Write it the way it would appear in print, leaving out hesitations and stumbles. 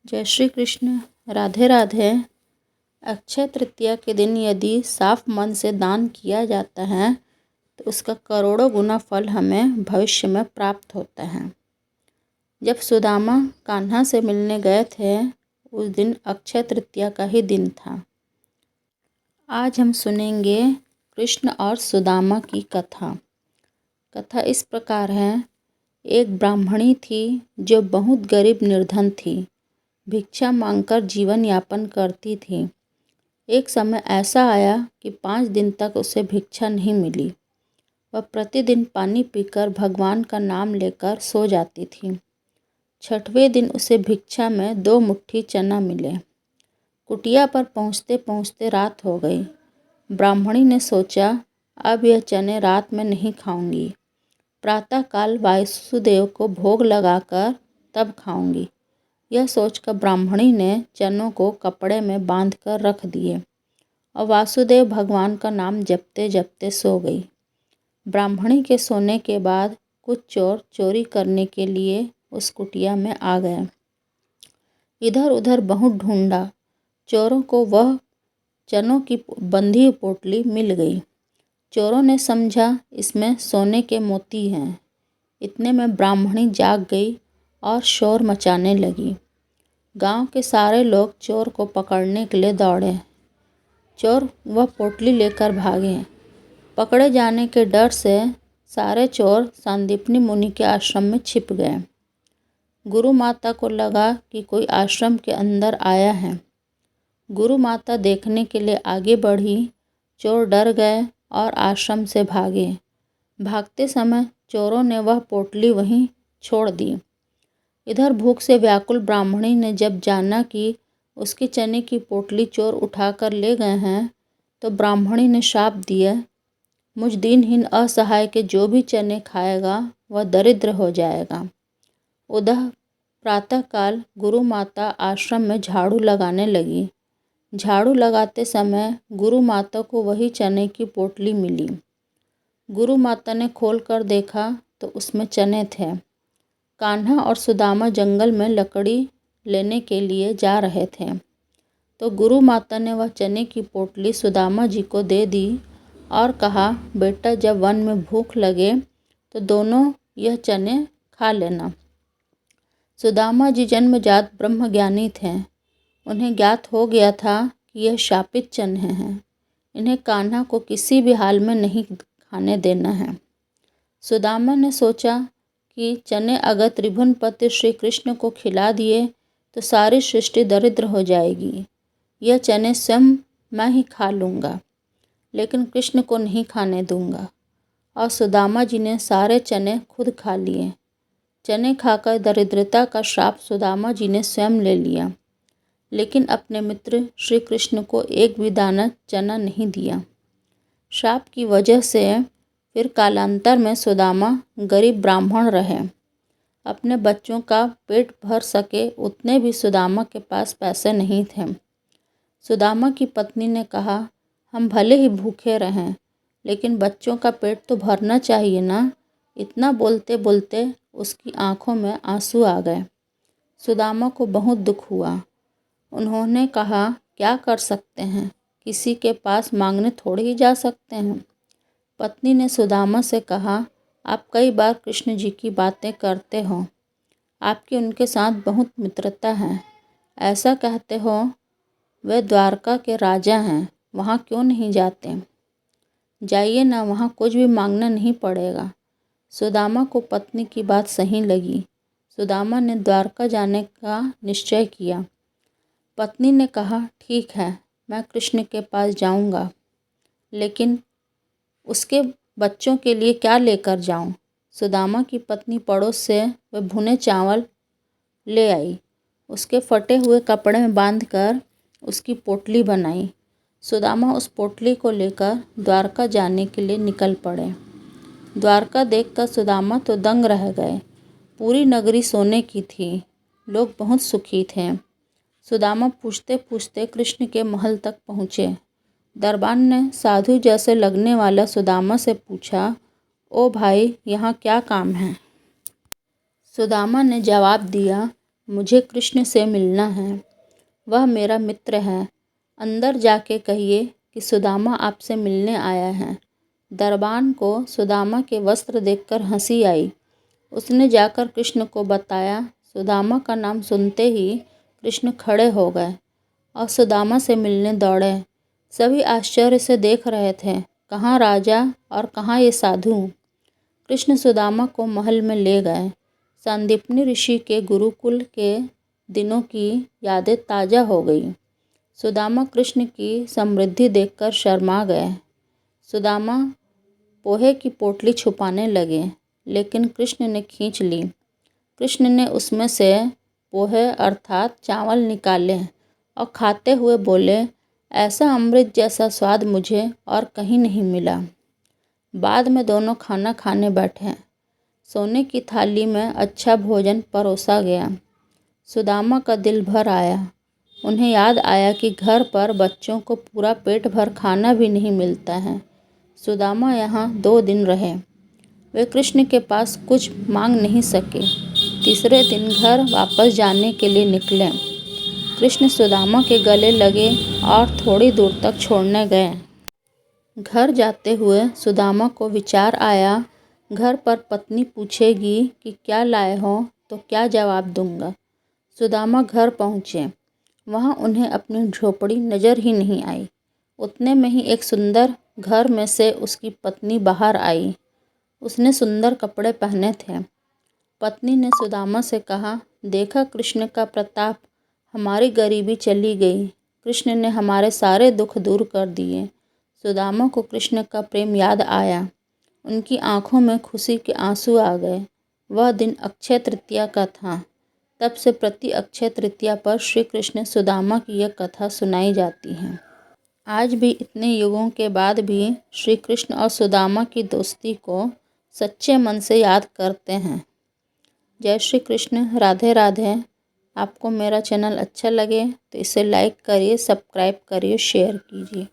जय श्री कृष्ण। राधे राधे। अक्षय तृतीया के दिन यदि साफ मन से दान किया जाता है तो उसका करोड़ों गुना फल हमें भविष्य में प्राप्त होता है। जब सुदामा कान्हा से मिलने गए थे उस दिन अक्षय तृतीया का ही दिन था। आज हम सुनेंगे कृष्ण और सुदामा की कथा। कथा इस प्रकार है। एक ब्राह्मणी थी जो बहुत गरीब निर्धन थी, भिक्षा मांगकर जीवन यापन करती थी। एक समय ऐसा आया कि 5 दिन तक उसे भिक्षा नहीं मिली। वह प्रतिदिन पानी पीकर भगवान का नाम लेकर सो जाती थी। 6वें दिन उसे भिक्षा में 2 मुट्ठी चना मिले। कुटिया पर पहुँचते पहुँचते रात हो गई। ब्राह्मणी ने सोचा, अब यह चने रात में नहीं खाऊंगी, प्रातःकाल वासुदेव को भोग लगाकर तब खाऊंगी। यह सोचकर ब्राह्मणी ने चनों को कपड़े में बांधकर रख दिए और वासुदेव भगवान का नाम जपते जपते सो गई। ब्राह्मणी के सोने के बाद कुछ चोर चोरी करने के लिए उस कुटिया में आ गए। इधर उधर बहुत ढूंढा। चोरों को वह चनों की बंधी पोटली मिल गई। चोरों ने समझा इसमें सोने के मोती हैं। इतने में ब्राह्मणी जाग गई और शोर मचाने लगी। गांव के सारे लोग चोर को पकड़ने के लिए दौड़े। चोर वह पोटली लेकर भागे। पकड़े जाने के डर से सारे चोर सांदीपनी मुनि के आश्रम में छिप गए। गुरु माता को लगा कि कोई आश्रम के अंदर आया है। गुरु माता देखने के लिए आगे बढ़ी। चोर डर गए और आश्रम से भागे। भागते समय चोरों ने वह पोटली वहीं छोड़ दी। इधर भूख से व्याकुल ब्राह्मणी ने जब जाना कि उसके चने की पोटली चोर उठाकर ले गए हैं तो ब्राह्मणी ने शाप दिया, मुझ दीनहीन असहाय के जो भी चने खाएगा वह दरिद्र हो जाएगा। उधर प्रातःकाल गुरु माता आश्रम में झाड़ू लगाने लगी। झाड़ू लगाते समय गुरु माता को वही चने की पोटली मिली। गुरु माता ने खोलकर देखा तो उसमें चने थे। कान्हा और सुदामा जंगल में लकड़ी लेने के लिए जा रहे थे तो गुरु माता ने वह चने की पोटली सुदामा जी को दे दी और कहा, बेटा जब वन में भूख लगे तो दोनों यह चने खा लेना। सुदामा जी जन्मजात ब्रह्मज्ञानी थे। उन्हें ज्ञात हो गया था कि यह शापित चने हैं, इन्हें कान्हा को किसी भी हाल में नहीं खाने देना है। सुदामा ने सोचा कि चने अगर त्रिभुवनपति श्री कृष्ण को खिला दिए तो सारी सृष्टि दरिद्र हो जाएगी। यह चने स्वयं मैं ही खा लूँगा, लेकिन कृष्ण को नहीं खाने दूँगा। और सुदामा जी ने सारे चने खुद खा लिए। चने खाकर दरिद्रता का श्राप सुदामा जी ने स्वयं ले लिया, लेकिन अपने मित्र श्री कृष्ण को एक भी दाना चना नहीं दिया। श्राप की वजह से फिर कालांतर में सुदामा गरीब ब्राह्मण रहे। अपने बच्चों का पेट भर सके उतने भी सुदामा के पास पैसे नहीं थे। सुदामा की पत्नी ने कहा, हम भले ही भूखे रहें लेकिन बच्चों का पेट तो भरना चाहिए ना। इतना बोलते बोलते उसकी आंखों में आंसू आ गए। सुदामा को बहुत दुख हुआ। उन्होंने कहा, क्या कर सकते हैं, किसी के पास मांगने थोड़े ही जा सकते हैं। पत्नी ने सुदामा से कहा, आप कई बार कृष्ण जी की बातें करते हो, आपकी उनके साथ बहुत मित्रता है। ऐसा कहते हो वे द्वारका के राजा हैं, वहाँ क्यों नहीं जाते? जाइए ना, वहाँ कुछ भी मांगना नहीं पड़ेगा। सुदामा को पत्नी की बात सही लगी। सुदामा ने द्वारका जाने का निश्चय किया। पत्नी ने कहा, ठीक है, मैं कृष्ण के पास जाऊँगा, लेकिन उसके बच्चों के लिए क्या लेकर जाऊं? सुदामा की पत्नी पड़ोस से वे भुने चावल ले आई। उसके फटे हुए कपड़े में बांधकर उसकी पोटली बनाई। सुदामा उस पोटली को लेकर द्वारका जाने के लिए निकल पड़े। द्वारका देखकर सुदामा तो दंग रह गए। पूरी नगरी सोने की थी। लोग बहुत सुखी थे। सुदामा पूछते पूछते कृष्ण के महल तक पहुँचे। दरबान ने साधु जैसे लगने वाला सुदामा से पूछा, ओ भाई, यहाँ क्या काम है? सुदामा ने जवाब दिया, मुझे कृष्ण से मिलना है। वह मेरा मित्र है। अंदर जाके कहिए कि सुदामा आपसे मिलने आया है। दरबान को सुदामा के वस्त्र देखकर हंसी आई। उसने जाकर कृष्ण को बताया। सुदामा का नाम सुनते ही कृष्ण खड़े हो गए और सुदामा से मिलने दौड़े। सभी आश्चर्य से देख रहे थे, कहाँ राजा और कहाँ ये साधु। कृष्ण सुदामा को महल में ले गए। सांदीपनि ऋषि के गुरुकुल के दिनों की यादें ताज़ा हो गई। सुदामा कृष्ण की समृद्धि देखकर शर्मा गए। सुदामा पोहे की पोटली छुपाने लगे, लेकिन कृष्ण ने खींच ली। कृष्ण ने उसमें से पोहे अर्थात चावल निकाले और खाते हुए बोले, ऐसा अमृत जैसा स्वाद मुझे और कहीं नहीं मिला। बाद में दोनों खाना खाने बैठे। सोने की थाली में अच्छा भोजन परोसा गया। सुदामा का दिल भर आया। उन्हें याद आया कि घर पर बच्चों को पूरा पेट भर खाना भी नहीं मिलता है। सुदामा यहाँ 2 दिन रहे। वे कृष्ण के पास कुछ मांग नहीं सके। तीसरे दिन घर वापस जाने के लिए निकले। कृष्ण सुदामा के गले लगे और थोड़ी दूर तक छोड़ने गए। घर जाते हुए सुदामा को विचार आया, घर पर पत्नी पूछेगी कि क्या लाए हो तो क्या जवाब दूंगा। सुदामा घर पहुँचे। वहाँ उन्हें अपनी झोपड़ी नज़र ही नहीं आई। उतने में ही एक सुंदर घर में से उसकी पत्नी बाहर आई। उसने सुंदर कपड़े पहने थे। पत्नी ने सुदामा से कहा, देखा कृष्ण का प्रताप, हमारी गरीबी चली गई। कृष्ण ने हमारे सारे दुख दूर कर दिए। सुदामा को कृष्ण का प्रेम याद आया। उनकी आंखों में खुशी के आंसू आ गए। वह दिन अक्षय तृतीया का था। तब से प्रति अक्षय तृतीया पर श्री कृष्ण सुदामा की यह कथा सुनाई जाती है। आज भी इतने युगों के बाद भी श्री कृष्ण और सुदामा की दोस्ती को सच्चे मन से याद करते हैं। जय श्री कृष्ण। राधे राधे। आपको मेरा चैनल अच्छा लगे तो इसे लाइक करिए, सब्सक्राइब करिए, शेयर कीजिए।